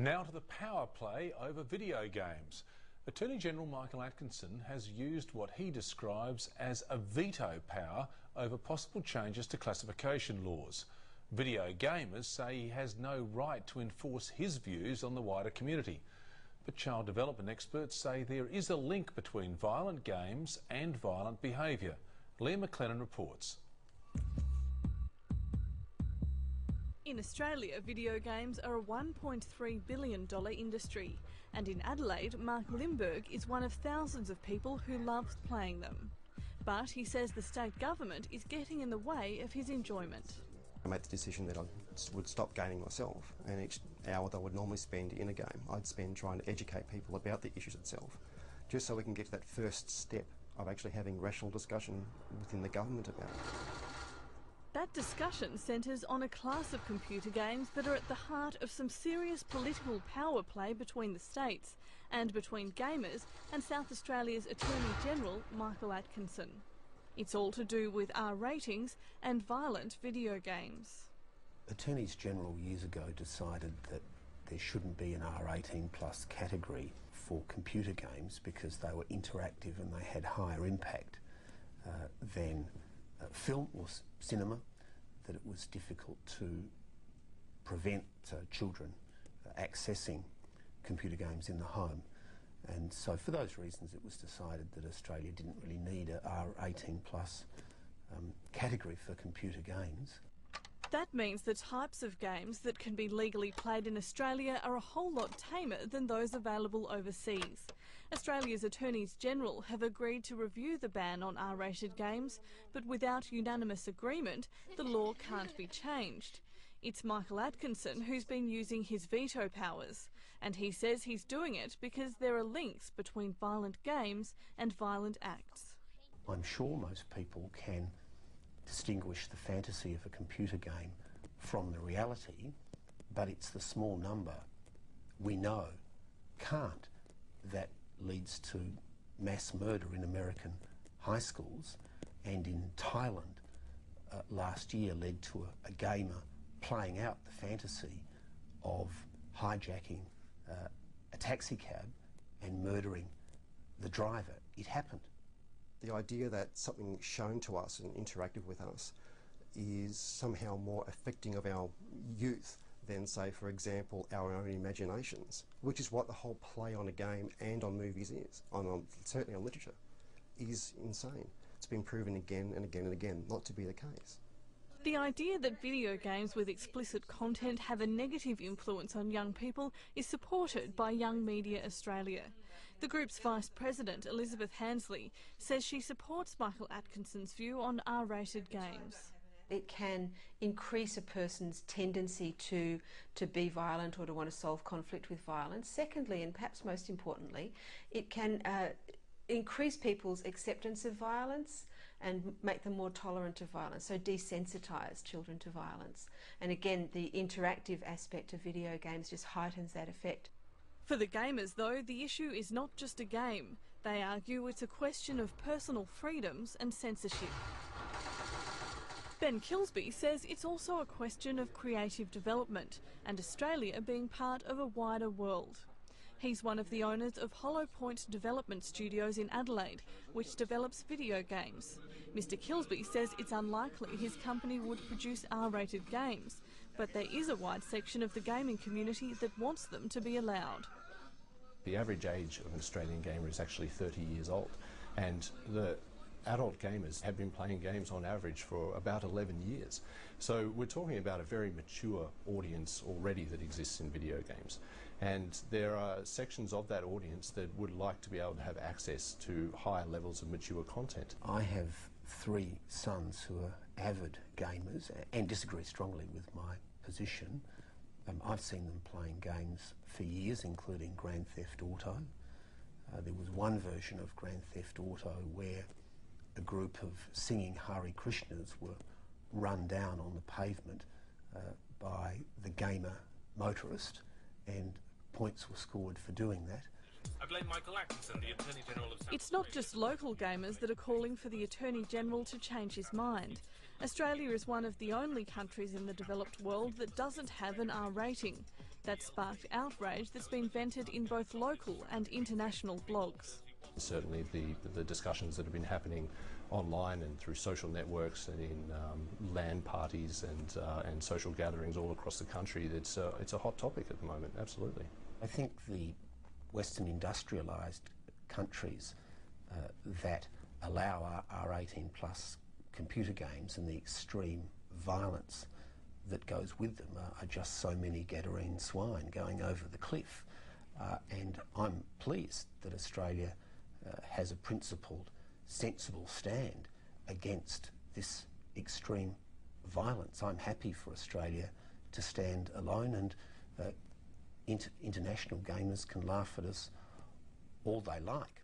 Now to the power play over video games. Attorney General Michael Atkinson has used what he describes as a veto power over possible changes to classification laws. Video gamers say he has no right to enforce his views on the wider community. But child development experts say there is a link between violent games and violent behaviour. Leah McLennan reports. In Australia, video games are a $1.3 billion industry, and in Adelaide, Mark Limburg is one of thousands of people who loves playing them. But he says the state government is getting in the way of his enjoyment. I made the decision that I would stop gaming myself, and each hour that I would normally spend in a game, I'd spend trying to educate people about the issues itself, just so we can get to that first step of actually having rational discussion within the government about it. That discussion centres on a class of computer games that are at the heart of some serious political power play between the states and between gamers and South Australia's Attorney-General Michael Atkinson. It's all to do with R ratings and violent video games. Attorneys General years ago decided that there shouldn't be an R18 plus category for computer games because they were interactive and they had higher impact than film or cinema, that it was difficult to prevent children accessing computer games in the home. And so for those reasons it was decided that Australia didn't really need a R18 plus category for computer games. That means the types of games that can be legally played in Australia are a whole lot tamer than those available overseas. Australia's Attorneys General have agreed to review the ban on R-rated games, but without unanimous agreement, the law can't be changed. It's Michael Atkinson who's been using his veto powers, and he says he's doing it because there are links between violent games and violent acts. I'm sure most people can distinguish the fantasy of a computer game from the reality, but it's the small number we know can't that leads to mass murder in American high schools, and in Thailand last year led to a gamer playing out the fantasy of hijacking a taxi cab and murdering the driver. It happened. The idea that something shown to us and interactive with us is somehow more affecting of our youth than, say, for example, our own imaginations, which is what the whole play on a game and on movies is, certainly on literature, is insane. It's been proven again and again and again not to be the case. The idea that video games with explicit content have a negative influence on young people is supported by Young Media Australia. The group's Vice President, Elizabeth Hansley, says she supports Michael Atkinson's view on R-rated games. It can increase a person's tendency to be violent or to want to solve conflict with violence. Secondly, and perhaps most importantly, it can increase people's acceptance of violence and make them more tolerant of violence, so desensitise children to violence. And again, the interactive aspect of video games just heightens that effect. For the gamers, though, the issue is not just a game. They argue it's a question of personal freedoms and censorship. Ben Kilsby says it's also a question of creative development and Australia being part of a wider world. He's one of the owners of Hollow Point Development Studios in Adelaide, which develops video games. Mr Kilsby says it's unlikely his company would produce R-rated games, but there is a wide section of the gaming community that wants them to be allowed. The average age of an Australian gamer is actually 30 years old, and the adult gamers have been playing games on average for about 11 years. So we're talking about a very mature audience already that exists in video games. And there are sections of that audience that would like to be able to have access to higher levels of mature content. I have 3 sons who are avid gamers and disagree strongly with my position. I've seen them playing games for years, including Grand Theft Auto. There was one version of Grand Theft Auto where a group of singing Hare Krishnas were run down on the pavement by the gamer motorist, and points were scored for doing that. I blame Michael Atkinson, the Attorney General of South It's not just local gamers that are calling for the Attorney General to change his mind. Australia is one of the only countries in the developed world that doesn't have an R rating. That sparked outrage that's been vented in both local and international blogs. Certainly the discussions that have been happening online and through social networks and in LAN parties and social gatherings all across the country, it's a hot topic at the moment, absolutely. I think the Western industrialised countries that allow R18 plus computer games and the extreme violence that goes with them are just so many Gadarene swine going over the cliff. And I'm pleased that Australia has a principled, sensible stand against this extreme violence. I'm happy for Australia to stand alone, and international gamers can laugh at us all they like.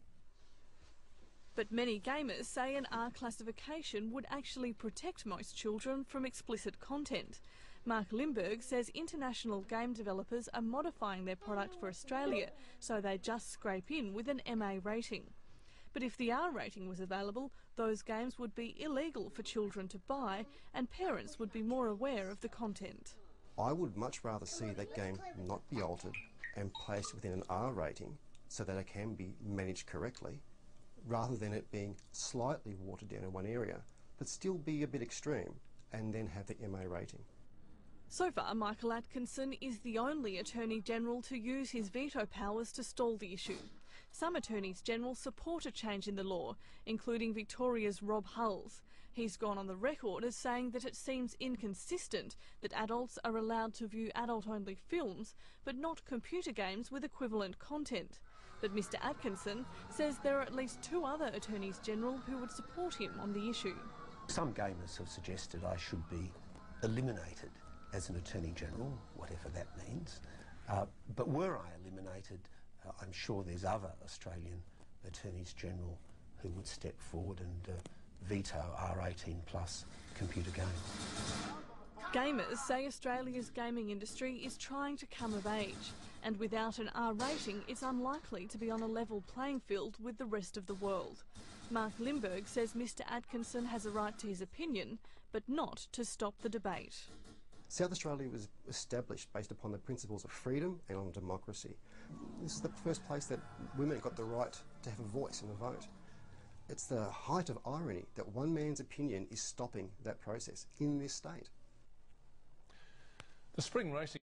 But many gamers say an R classification would actually protect most children from explicit content. Mark Limburg says international game developers are modifying their product for Australia, so they just scrape in with an MA rating. But if the R rating was available, those games would be illegal for children to buy, and parents would be more aware of the content. I would much rather see that game not be altered and placed within an R rating so that it can be managed correctly, rather than it being slightly watered down in one area, but still be a bit extreme, and then have the MA rating. So far, Michael Atkinson is the only Attorney-General to use his veto powers to stall the issue. Some Attorneys-General support a change in the law, including Victoria's Rob Hulls. He's gone on the record as saying that it seems inconsistent that adults are allowed to view adult-only films, but not computer games with equivalent content. But Mr Atkinson says there are at least 2 other Attorneys-General who would support him on the issue. Some gamers have suggested I should be eliminated as an Attorney-General, whatever that means. But were I eliminated, I'm sure there's other Australian Attorneys-General who would step forward and veto R18 plus computer games. Gamers say Australia's gaming industry is trying to come of age, and without an R rating, it's unlikely to be on a level playing field with the rest of the world. Mark Limburg says Mr Atkinson has a right to his opinion, but not to stop the debate. South Australia was established based upon the principles of freedom and on democracy. This is the first place that women got the right to have a voice and a vote. It's the height of irony that one man's opinion is stopping that process in this state. The spring racing